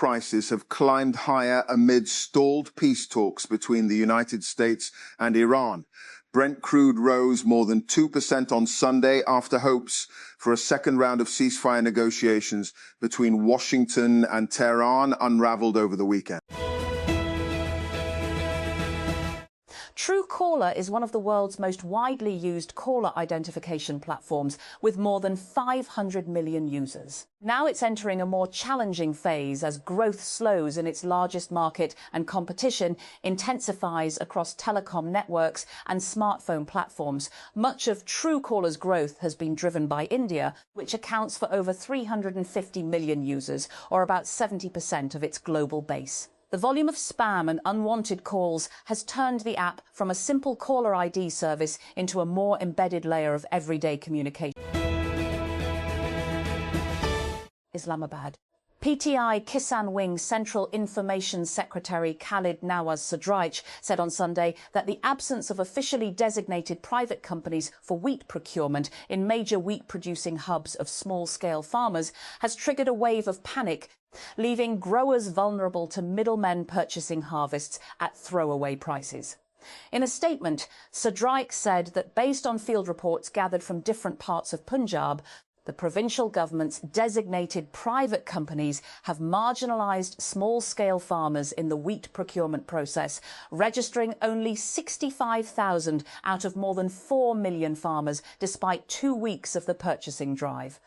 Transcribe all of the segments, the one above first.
prices have climbed higher amid stalled peace talks between the United States and Iran. Brent crude rose more than 2% on Sunday after hopes for a second round of ceasefire negotiations between Washington and Tehran unraveled over the weekend. Truecaller is one of the world's most widely used caller identification platforms, with more than 500 million users. Now it's entering a more challenging phase as growth slows in its largest market and competition intensifies across telecom networks and smartphone platforms. Much of Truecaller's growth has been driven by India, which accounts for over 350 million users, or about 70% of its global base. The volume of spam and unwanted calls has turned the app from a simple caller ID service into a more embedded layer of everyday communication. Islamabad. PTI Kisan Wing Central Information Secretary Khalid Nawaz Sadraich said on Sunday that the absence of officially designated private companies for wheat procurement in major wheat-producing hubs of small-scale farmers has triggered a wave of panic, leaving growers vulnerable to middlemen purchasing harvests at throwaway prices. In a statement, Sadraich said that based on field reports gathered from different parts of Punjab, the provincial government's designated private companies have marginalised small-scale farmers in the wheat procurement process, registering only 65,000 out of more than 4 million farmers, despite 2 weeks of the purchasing drive.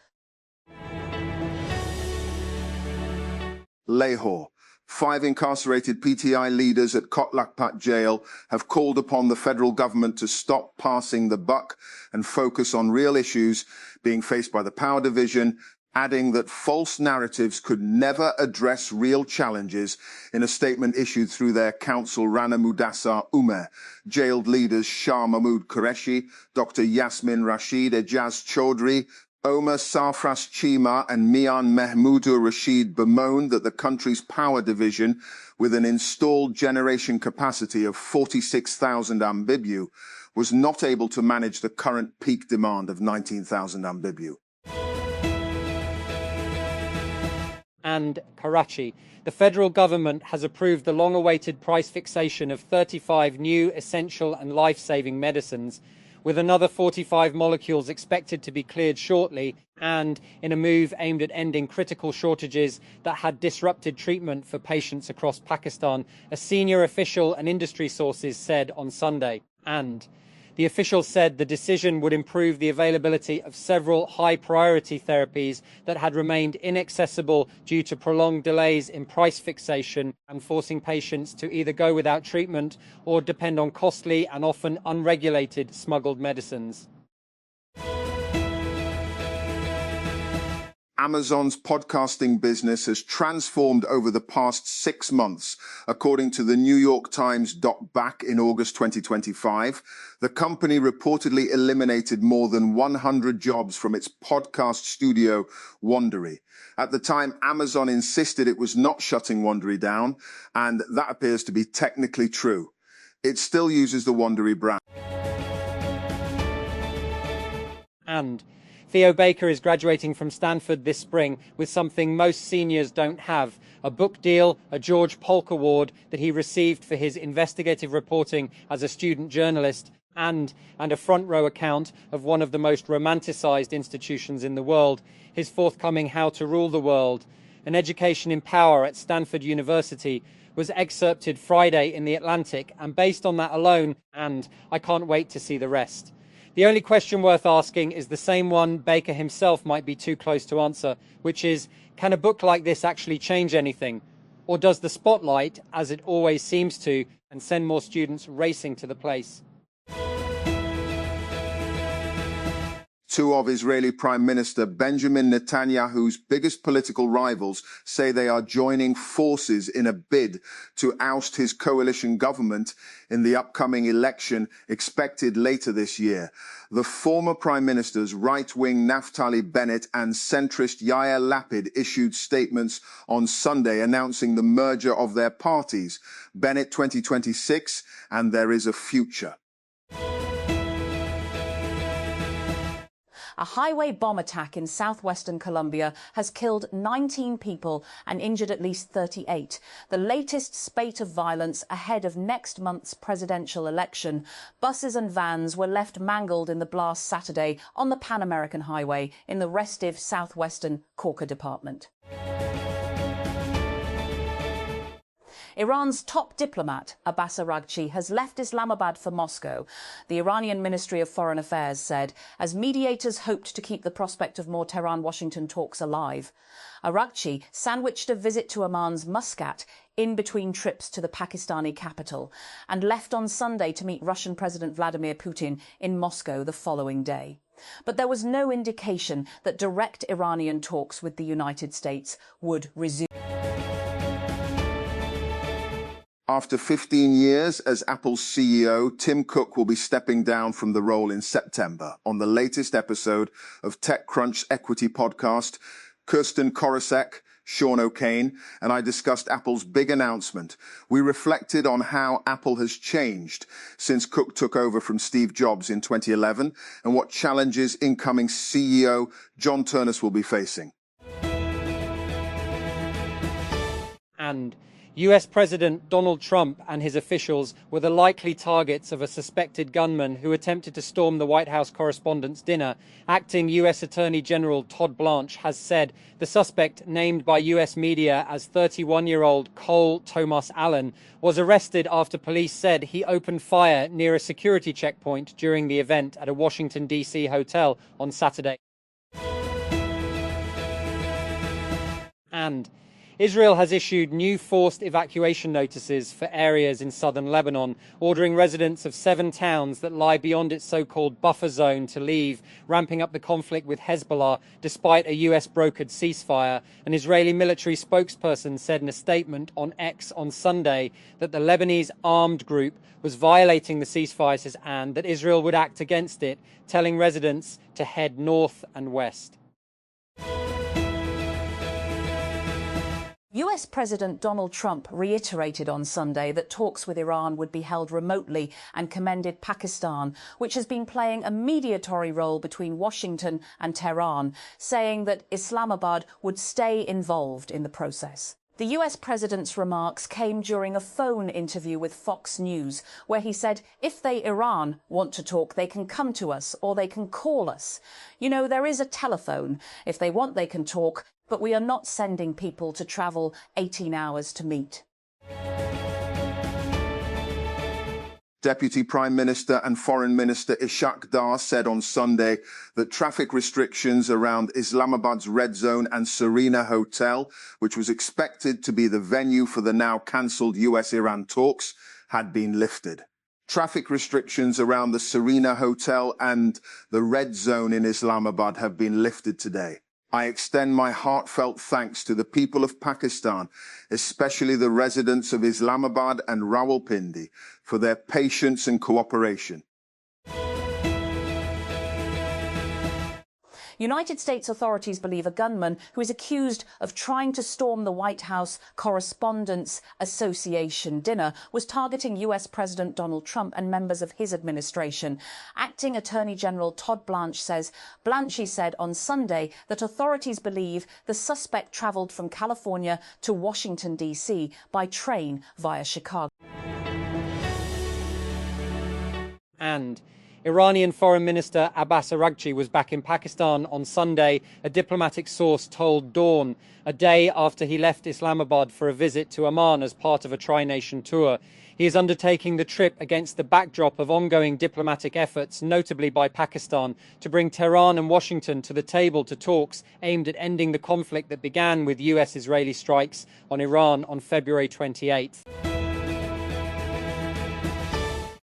Lahore. 5 incarcerated PTI leaders at Kotlakpat jail have called upon the federal government to stop passing the buck and focus on real issues being faced by the power division, adding that false narratives could never address real challenges. In a statement issued through their counsel Rana Mudassar Umer, jailed leaders Shah Mahmood Qureshi, Dr. Yasmin Rashid Ejaz Chaudhry, Omar Sarfraz Chima and Mian Mahmoudur Rashid bemoaned that the country's power division, with an installed generation capacity of 46,000 ambibu, was not able to manage the current peak demand of 19,000 ambibu. And Karachi. The federal government has approved the long-awaited price fixation of 35 new essential and life-saving medicines, with another 45 molecules expected to be cleared shortly, and in a move aimed at ending critical shortages that had disrupted treatment for patients across Pakistan, a senior official and industry sources said on Sunday. And the official said the decision would improve the availability of several high-priority therapies that had remained inaccessible due to prolonged delays in price fixation and forcing patients to either go without treatment or depend on costly and often unregulated smuggled medicines. Amazon's podcasting business has transformed over the past 6 months, according to the New York Times. Back in August 2025, the company reportedly eliminated more than 100 jobs from its podcast studio, Wondery. At the time, Amazon insisted it was not shutting Wondery down, and that appears to be technically true. It still uses the Wondery brand. And Theo Baker is graduating from Stanford this spring with something most seniors don't have, a book deal, a George Polk Award that he received for his investigative reporting as a student journalist, and a front row account of one of the most romanticized institutions in the world, his forthcoming How to Rule the World. An Education in Power at Stanford University was excerpted Friday in The Atlantic, and based on that alone, and I can't wait to see the rest. The only question worth asking is the same one Baker himself might be too close to answer, which is, can a book like this actually change anything? Or does the spotlight, as it always seems to, and send more students racing to the place? 2 of Israeli Prime Minister Benjamin Netanyahu's biggest political rivals say they are joining forces in a bid to oust his coalition government in the upcoming election expected later this year. The former Prime Minister's right-wing Naftali Bennett and centrist Yair Lapid issued statements on Sunday announcing the merger of their parties, Bennett 2026 and There Is a Future. A highway bomb attack in southwestern Colombia has killed 19 people and injured at least 38, the latest spate of violence ahead of next month's presidential election. Buses and vans were left mangled in the blast Saturday on the Pan American Highway in the restive southwestern Cauca department. Iran's top diplomat, Abbas Araghchi, has left Islamabad for Moscow, the Iranian Ministry of Foreign Affairs said, as mediators hoped to keep the prospect of more Tehran-Washington talks alive. Araghchi sandwiched a visit to Amman's Muscat in between trips to the Pakistani capital and left on Sunday to meet Russian President Vladimir Putin in Moscow the following day. But there was no indication that direct Iranian talks with the United States would resume. After 15 years as Apple's CEO, Tim Cook will be stepping down from the role in September. On the latest episode of TechCrunch's Equity podcast, Kirsten Korosek, Sean O'Kane, and I discussed Apple's big announcement. We reflected on how Apple has changed since Cook took over from Steve Jobs in 2011 and what challenges incoming CEO John Ternus will be facing. And US President Donald Trump and his officials were the likely targets of a suspected gunman who attempted to storm the White House Correspondents' Dinner. Acting US Attorney General Todd Blanche has said the suspect, named by US media as 31-year-old Cole Thomas Allen, was arrested after police said he opened fire near a security checkpoint during the event at a Washington, D.C. hotel on Saturday. And Israel has issued new forced evacuation notices for areas in southern Lebanon, ordering residents of 7 towns that lie beyond its so-called buffer zone to leave, ramping up the conflict with Hezbollah despite a US-brokered ceasefire. An Israeli military spokesperson said in a statement on X on Sunday that the Lebanese armed group was violating the ceasefires and that Israel would act against it, telling residents to head north and west. US President Donald Trump reiterated on Sunday that talks with Iran would be held remotely and commended Pakistan, which has been playing a mediatory role between Washington and Tehran, saying that Islamabad would stay involved in the process. The US president's remarks came during a phone interview with Fox News, where he said, if they, Iran, want to talk, they can come to us or they can call us. You know, there is a telephone. If they want, they can talk, but we are not sending people to travel 18 hours to meet. Deputy Prime Minister and Foreign Minister Ishaq Dar said on Sunday that traffic restrictions around Islamabad's Red Zone and Serena Hotel, which was expected to be the venue for the now cancelled US-Iran talks, had been lifted. Traffic restrictions around the Serena Hotel and the Red Zone in Islamabad have been lifted today. I extend my heartfelt thanks to the people of Pakistan, especially the residents of Islamabad and Rawalpindi, for their patience and cooperation. United States authorities believe a gunman who is accused of trying to storm the White House Correspondents' Association dinner was targeting US President Donald Trump and members of his administration. Acting Attorney General Todd Blanche said on Sunday that authorities believe the suspect travelled from California to Washington, D.C. by train via Chicago. And Iranian Foreign Minister Abbas Araghchi was back in Pakistan on Sunday, a diplomatic source told Dawn, a day after he left Islamabad for a visit to Amman as part of a tri-nation tour. He is undertaking the trip against the backdrop of ongoing diplomatic efforts, notably by Pakistan, to bring Tehran and Washington to the table to talks aimed at ending the conflict that began with US-Israeli strikes on Iran on February 28th.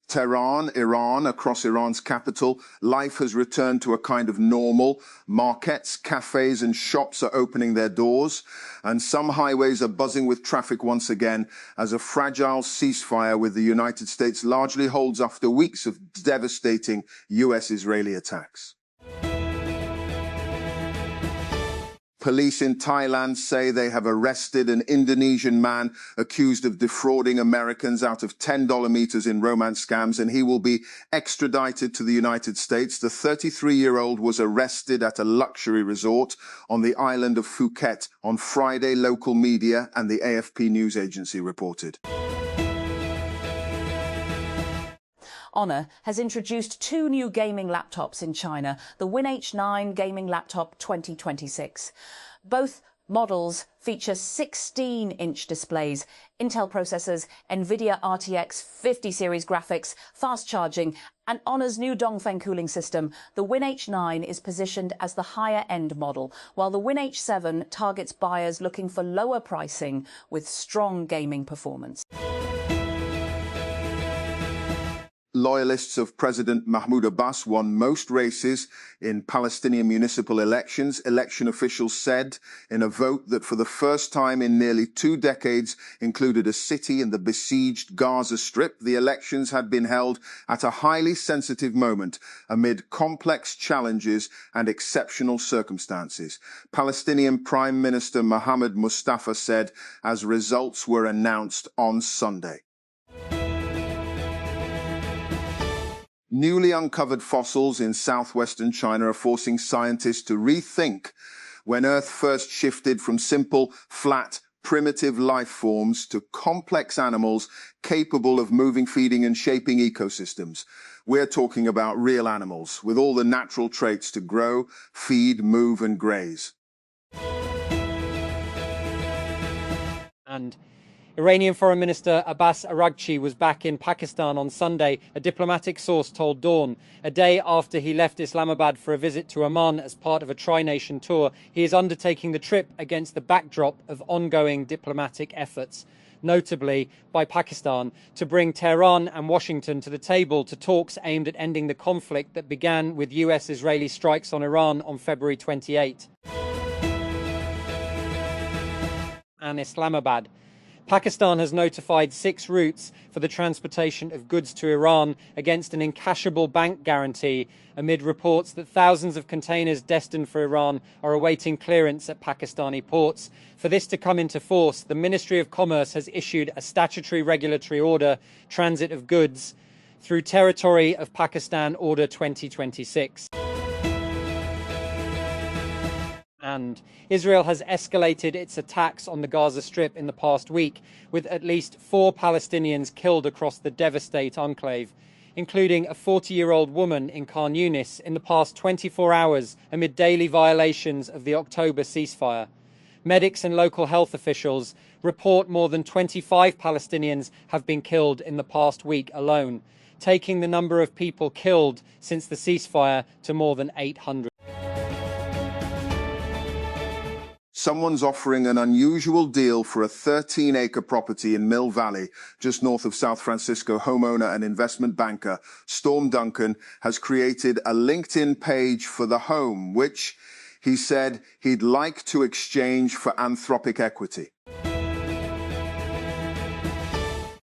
Tehran, Iran, across Iran's capital, life has returned to a kind of normal. Markets, cafes and shops are opening their doors, and some highways are buzzing with traffic once again as a fragile ceasefire with the United States largely holds after weeks of devastating US-Israeli attacks. Police in Thailand say they have arrested an Indonesian man accused of defrauding Americans out of $10 meters in romance scams, and he will be extradited to the United States. The 33-year-old was arrested at a luxury resort on the island of Phuket on Friday, local media and the AFP news agency reported. Honor has introduced 2 new gaming laptops in China, the Win H9 Gaming Laptop 2026. Both models feature 16-inch displays, Intel processors, NVIDIA RTX 50 series graphics, fast charging, and Honor's new Dongfeng cooling system. The Win H9 is positioned as the higher-end model, while the Win H7 targets buyers looking for lower pricing with strong gaming performance. Loyalists of President Mahmoud Abbas won most races in Palestinian municipal elections. Election officials said in a vote that for the first time in nearly 2 decades included a city in the besieged Gaza Strip. The elections had been held at a highly sensitive moment amid complex challenges and exceptional circumstances. Palestinian Prime Minister Mohammed Mustafa said as results were announced on Sunday. Newly uncovered fossils in southwestern China are forcing scientists to rethink when Earth first shifted from simple, flat, primitive life forms to complex animals capable of moving, feeding, and shaping ecosystems. We're talking about real animals with all the natural traits to grow, feed, move, and graze. And Iranian Foreign Minister Abbas Araghchi was back in Pakistan on Sunday, a diplomatic source told Dawn. A day after he left Islamabad for a visit to Oman as part of a tri-nation tour, he is undertaking the trip against the backdrop of ongoing diplomatic efforts, notably by Pakistan, to bring Tehran and Washington to the table to talks aimed at ending the conflict that began with US-Israeli strikes on Iran on February 28. And Islamabad. Pakistan has notified 6 routes for the transportation of goods to Iran against an incashable bank guarantee amid reports that thousands of containers destined for Iran are awaiting clearance at Pakistani ports. For this to come into force, the Ministry of Commerce has issued a statutory regulatory order, Transit of Goods, through territory of Pakistan Order 2026. And Israel has escalated its attacks on the Gaza Strip in the past week, with at least 4 Palestinians killed across the devastated enclave, including a 40-year-old woman in Khan Yunis in the past 24 hours amid daily violations of the October ceasefire. Medics and local health officials report more than 25 Palestinians have been killed in the past week alone, taking the number of people killed since the ceasefire to more than 800. Someone's offering an unusual deal for a 13-acre property in Mill Valley, just north of San Francisco. Homeowner and investment banker Storm Duncan has created a LinkedIn page for the home, which he said he'd like to exchange for Anthropic equity.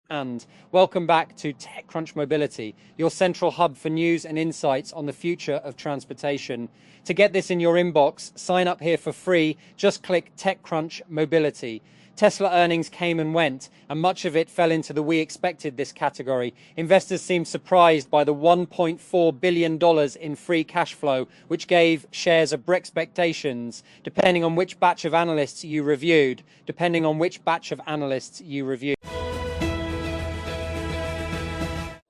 And welcome back to TechCrunch Mobility, your central hub for news and insights on the future of transportation. To get this in your inbox, sign up here for free. Just click TechCrunch Mobility. Tesla earnings came and went, and much of it fell into the we expected this category. Investors seemed surprised by the $1.4 billion in free cash flow, which gave shares a expectations, depending on which batch of analysts you reviewed.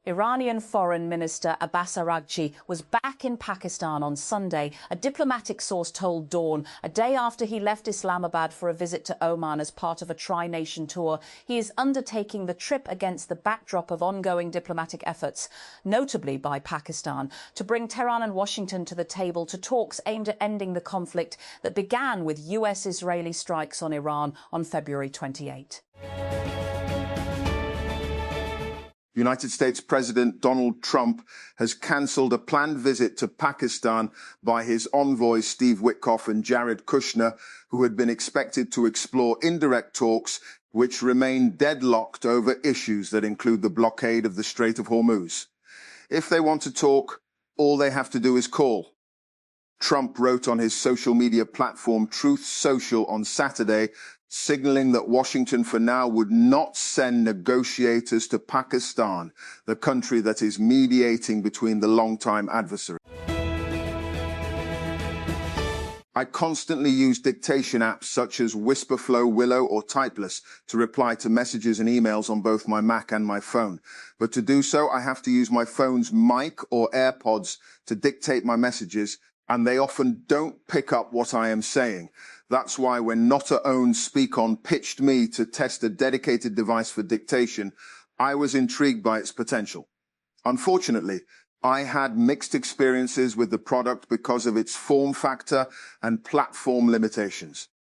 Iranian Foreign Minister Abbas Araghchi was back in Pakistan on Sunday, a diplomatic source told Dawn, a day after he left Islamabad for a visit to Oman as part of a tri-nation tour. He is undertaking the trip against the backdrop of ongoing diplomatic efforts, notably by Pakistan, to bring Tehran and Washington to the table to talks aimed at ending the conflict that began with US-Israeli strikes on Iran on February 28. United States President Donald Trump has cancelled a planned visit to Pakistan by his envoys Steve Witkoff and Jared Kushner, who had been expected to explore indirect talks which remain deadlocked over issues that include the blockade of the Strait of Hormuz. If they want to talk, all they have to do is call. Trump wrote on his social media platform Truth Social on Saturday, signaling that Washington for now would not send negotiators to Pakistan, the country that is mediating between the longtime adversaries. I constantly use dictation apps such as Whisperflow, Willow, or Typeless to reply to messages and emails on both my Mac and my phone. But to do so, I have to use my phone's mic or AirPods to dictate my messages, and they often don't pick up what I am saying. That's why when Notta-owned Speakon pitched me to test a dedicated device for dictation, I was intrigued by its potential. Unfortunately, I had mixed experiences with the product because of its form factor and platform limitations.